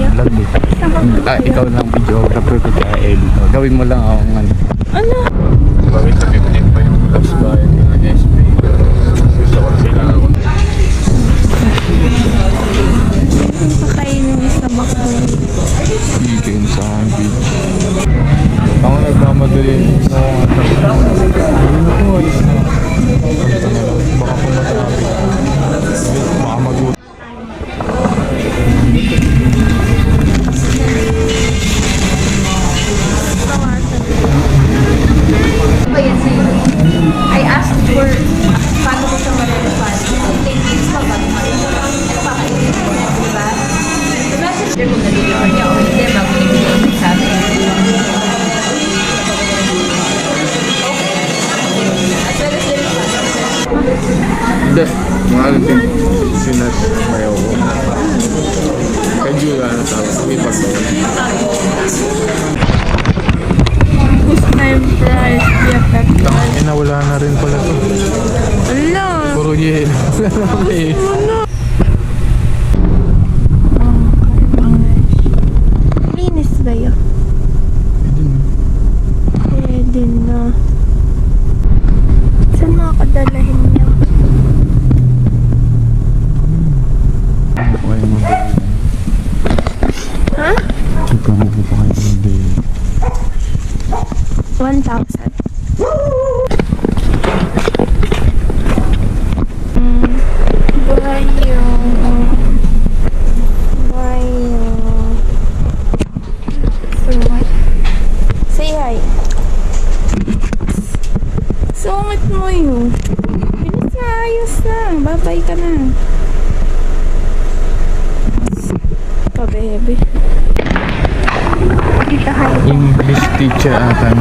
tayo? Vlog eh. Ikaw lang videographer ko sa editor. Gawin mo lang akong ano. Ano? Bakit sa 15 pa yung last buy ng SP? Gusto ko sila ako. Pakainin sa bako. Chicken sandwich. Ako nagmamadali na ano ko, alis na. Baka pumasabi. Baka mag-uot. I asked for paano ko siya ma-refund. Kung 10 days pa ba? Nagpapaitin ko na, di ba? So, message ko na deliver niya o hindi bago nibigay niya sa akin. As well as the refund. Hindi. Mahal din. Sinas mayaw ko. Kay Julia na tawag. May pagkawal. Time price. BFF. Eh, nawala na rin pala to. Ala! Puro yelo. Wala na eh. Linis ba yun? Pwede na. Saan makakadalahin niya? Okay mo ba? Ha? Ikaw mo pa kayo ng day. 1,000. Say hi. Sungit mo yun. Bilis na, ayos na. Babay ka na. Pabebe. Dito hi. English teacher ata.